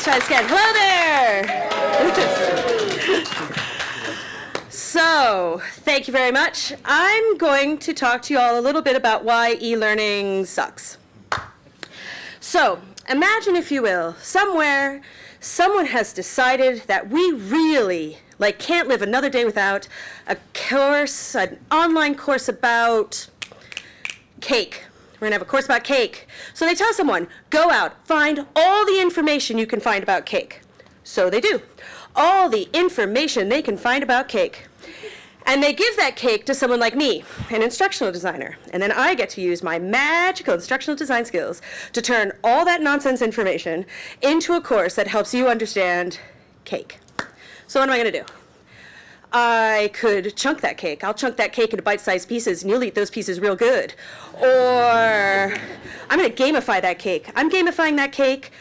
Let's try this again. Hello there. So, thank you very much. I'm going to talk to you all a little bit about why e-learning sucks. So, imagine, if you will, somewhere someone has decided that we really can't live another day without a course, an online course about cake. We're gonna have a course about cake. So they tell someone, go out, find all the information you can find about cake. So they do. All the information they can find about cake. And they give that cake to someone like me, an instructional designer. And then I get to use my magical instructional design skills to turn all that nonsense information into a course that helps you understand cake. So what am I gonna do? I could chunk that cake. I'll chunk that cake into bite-sized pieces, and you'll eat those pieces real good. Or I'm going to gamify that cake. I'm gamifying that cake.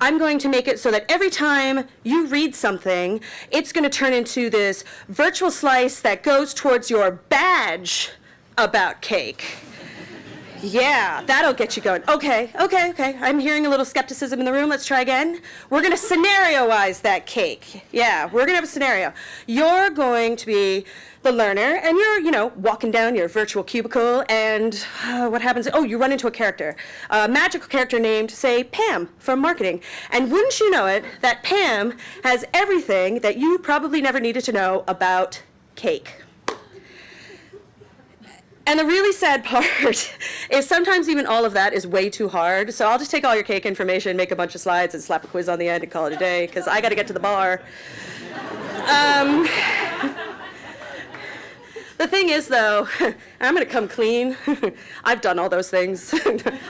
I'm going to make it so that every time you read something, it's going to turn into this virtual slice that goes towards your badge about cake. Yeah, that'll get you going. Okay. I'm hearing a little skepticism in the room. Let's try again. We're going to scenario-wise that cake. Yeah, we're going to have a scenario. You're going to be the learner, and you're, walking down your virtual cubicle, and what happens? Oh, you run into a character, a magical character named, say, Pam from marketing. And wouldn't you know it, that Pam has everything that you probably never needed to know about cake. And the really sad part is sometimes even all of that is way too hard. So I'll just take all your cake information, make a bunch of slides, and slap a quiz on the end and call it a day, because I got to get to the bar. The thing is, though, I'm going to come clean. I've done all those things.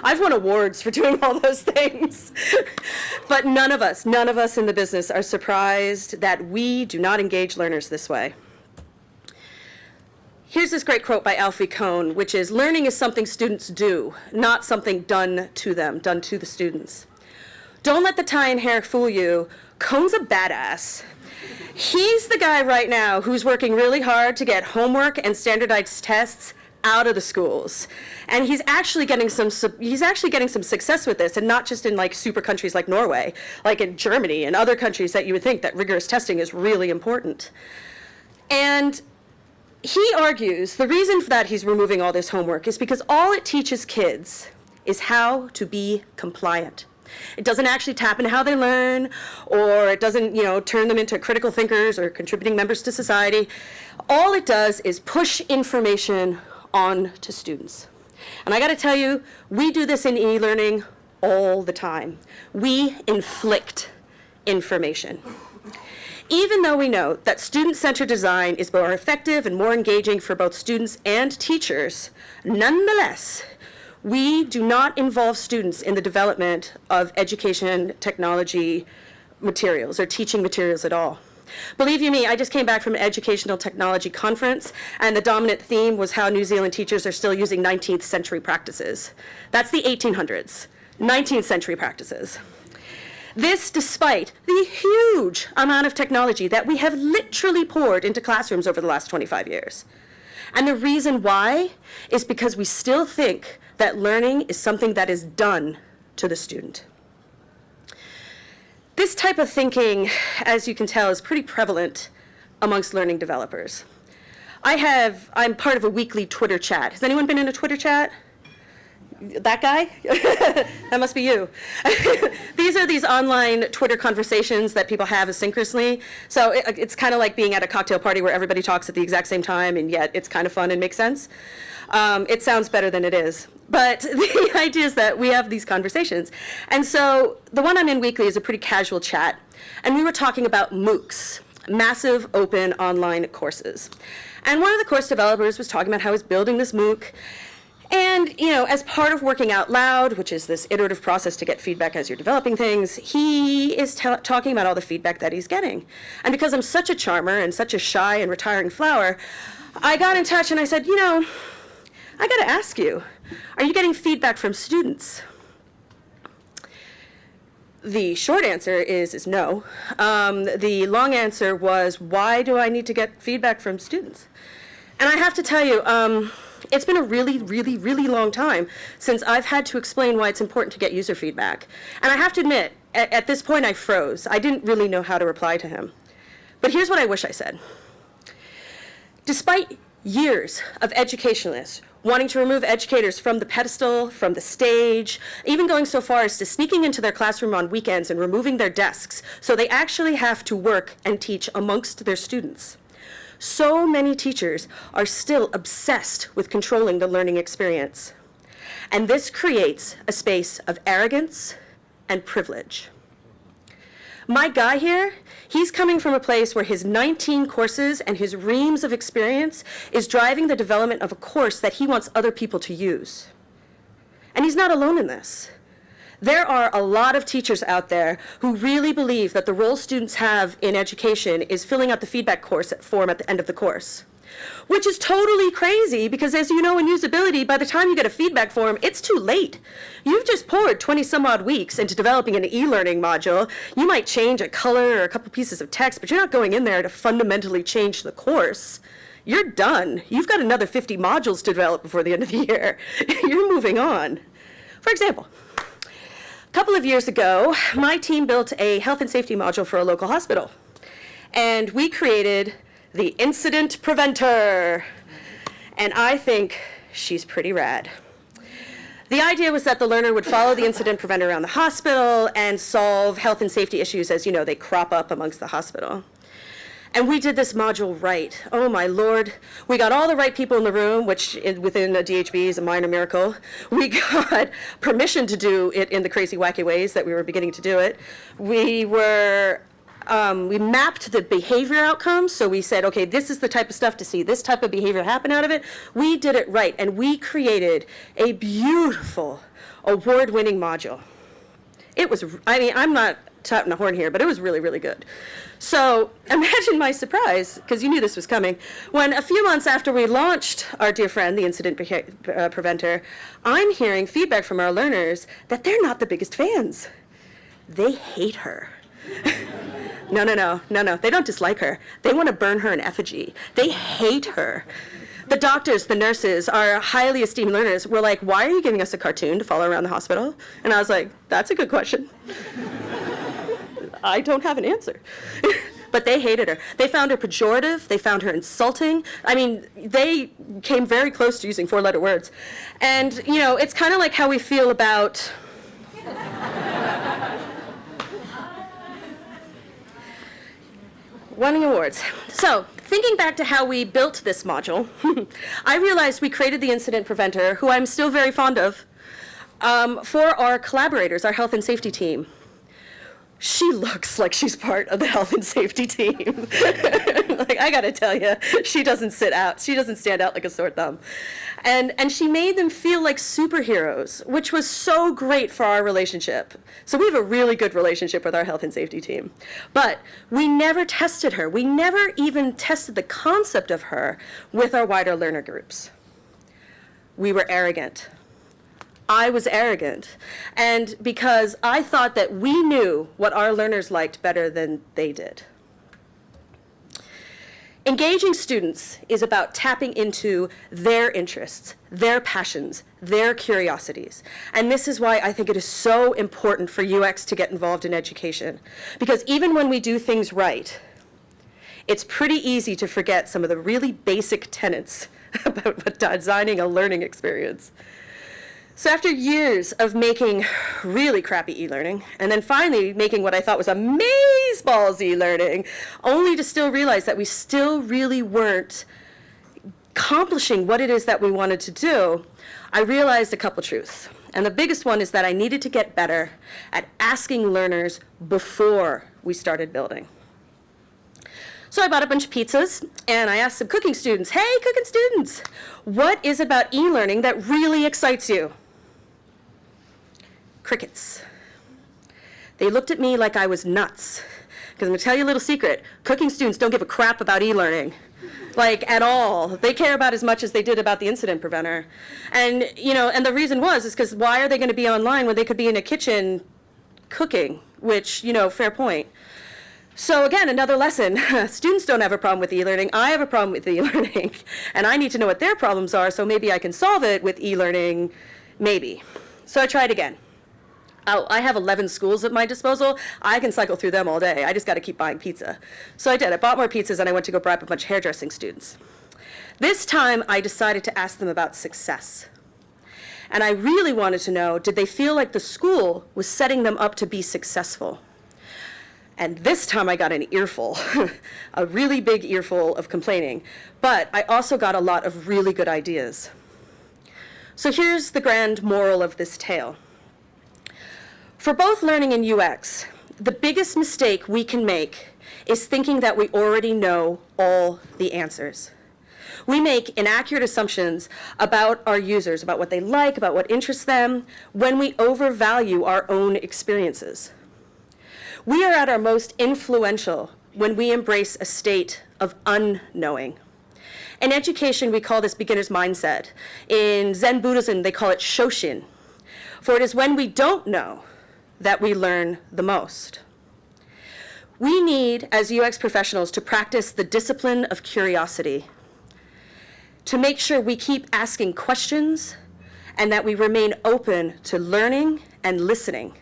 I've won awards for doing all those things. But none of us in the business are surprised that we do not engage learners this way. Here's this great quote by Alfie Kohn, which is, learning is something students do, not something done to them, done to the students. Don't let the tie and hair fool you. Cohn's a badass. He's the guy right now who's working really hard to get homework and standardized tests out of the schools. And he's actually getting some success with this, and not just in super countries like Norway, like in Germany and other countries that you would think that rigorous testing is really important. And he argues the reason for that he's removing all this homework is because all it teaches kids is how to be compliant. It doesn't actually tap into how they learn, or it doesn't, turn them into critical thinkers or contributing members to society. All it does is push information on to students. And I got to tell you, we do this in e-learning all the time. We inflict information. Even though we know that student-centered design is more effective and more engaging for both students and teachers, nonetheless, we do not involve students in the development of education technology materials or teaching materials at all. Believe you me, I just came back from an educational technology conference, and the dominant theme was how New Zealand teachers are still using 19th century practices. That's the 1800s, 19th century practices. This despite the huge amount of technology that we have literally poured into classrooms over the last 25 years. And the reason why is because we still think that learning is something that is done to the student. This type of thinking, as you can tell, is pretty prevalent amongst learning developers. I'm part of a weekly Twitter chat. Has anyone been in a Twitter chat? That guy? That must be you. These are these online Twitter conversations that people have asynchronously. So it's kind of like being at a cocktail party where everybody talks at the exact same time, and yet it's kind of fun and makes sense. It sounds better than it is. But the idea is that we have these conversations. And so the one I'm in weekly is a pretty casual chat. And we were talking about MOOCs, massive open online courses. And one of the course developers was talking about how he's building this MOOC. And, as part of working out loud, which is this iterative process to get feedback as you're developing things, he is talking about all the feedback that he's getting. And because I'm such a charmer and such a shy and retiring flower, I got in touch and I said, I got to ask you, are you getting feedback from students? The short answer is no. The long answer was, why do I need to get feedback from students? And I have to tell you, it's been a really, really, really long time since I've had to explain why it's important to get user feedback. And I have to admit, at this point I froze. I didn't really know how to reply to him. But here's what I wish I said. Despite years of educationalists wanting to remove educators from the pedestal, from the stage, even going so far as to sneaking into their classroom on weekends and removing their desks so they actually have to work and teach amongst their students, so many teachers are still obsessed with controlling the learning experience. And this creates a space of arrogance and privilege. My guy here, he's coming from a place where his 19 courses and his reams of experience is driving the development of a course that he wants other people to use. And he's not alone in this. There are a lot of teachers out there who really believe that the role students have in education is filling out the feedback form at the end of the course. Which is totally crazy because, as you know in usability, by the time you get a feedback form, it's too late. You've just poured 20 some odd weeks into developing an e-learning module. You might change a color or a couple pieces of text, but you're not going in there to fundamentally change the course. You're done. You've got another 50 modules to develop before the end of the year. You're moving on. For example, a couple of years ago, my team built a health and safety module for a local hospital. And we created the incident preventer. And I think she's pretty rad. The idea was that the learner would follow the incident preventer around the hospital and solve health and safety issues as, you know, they crop up amongst the hospital. And we did this module right. Oh my Lord. We got all the right people in the room, which within a DHB is a minor miracle. We got permission to do it in the crazy wacky ways that we were beginning to do it. We mapped the behavior outcomes, so we said, okay, this is the type of stuff to see this type of behavior happen out of it. We did it right, and we created a beautiful, award-winning module. It was, I mean, I'm not touting a horn here, but it was really, really good. So imagine my surprise, because you knew this was coming, when a few months after we launched our dear friend, the incident preventer, I'm hearing feedback from our learners that they're not the biggest fans. They hate her. No, they don't dislike her. They want to burn her in effigy. They hate her. The doctors, the nurses, our highly esteemed learners were like, why are you giving us a cartoon to follow around the hospital? And I was like, that's a good question. I don't have an answer. But they hated her. They found her pejorative. They found her insulting. I mean, they came very close to using four-letter words. And, you know, it's kind of like how we feel about winning awards. So, thinking back to how we built this module, I realized we created the incident preventer, who I'm still very fond of, for our collaborators, our health and safety team. She looks like she's part of the health and safety team. Like, I gotta tell you, she doesn't stand out like a sore thumb. And she made them feel like superheroes, which was so great for our relationship. So we have a really good relationship with our health and safety team. But we never tested her. We never even tested the concept of her with our wider learner groups. We were arrogant. I was arrogant, and because I thought that we knew what our learners liked better than they did. Engaging students is about tapping into their interests, their passions, their curiosities. And this is why I think it is so important for UX to get involved in education. Because even when we do things right, it's pretty easy to forget some of the really basic tenets about designing a learning experience. So after years of making really crappy e-learning, and then finally making what I thought was amazeballs e-learning, only to still realize that we still really weren't accomplishing what it is that we wanted to do, I realized a couple truths. And the biggest one is that I needed to get better at asking learners before we started building. So I bought a bunch of pizzas, and I asked some cooking students, hey, cooking students, what is about e-learning that really excites you? Crickets. They looked at me like I was nuts. Because I'm going to tell you a little secret. Cooking students don't give a crap about e-learning. Like, at all. They care about as much as they did about the incident preventer. And, you know, and the reason is because why are they going to be online when they could be in a kitchen cooking? Which, you know, fair point. So again, another lesson. Students don't have a problem with e-learning. I have a problem with e-learning. And I need to know what their problems are, so maybe I can solve it with e-learning, maybe. So I tried again. Oh, I have 11 schools at my disposal. I can cycle through them all day. I just got to keep buying pizza. So I did. I bought more pizzas and I went to go bribe a bunch of hairdressing students. This time I decided to ask them about success. And I really wanted to know, did they feel like the school was setting them up to be successful? And this time I got an earful, a really big earful of complaining. But I also got a lot of really good ideas. So here's the grand moral of this tale. For both learning and UX, the biggest mistake we can make is thinking that we already know all the answers. We make inaccurate assumptions about our users, about what they like, about what interests them, when we overvalue our own experiences. We are at our most influential when we embrace a state of unknowing. In education, we call this beginner's mindset. In Zen Buddhism, they call it Shoshin. For it is when we don't know that we learn the most. We need, as UX professionals, to practice the discipline of curiosity, to make sure we keep asking questions and that we remain open to learning and listening.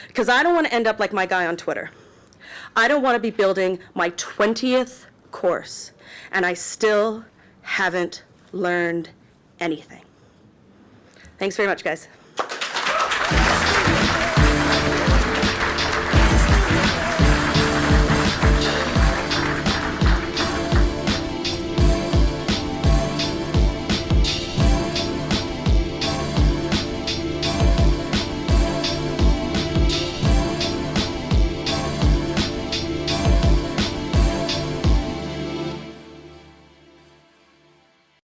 Because I don't want to end up like my guy on Twitter. I don't want to be building my 20th course and I still haven't learned anything. Thanks very much, guys.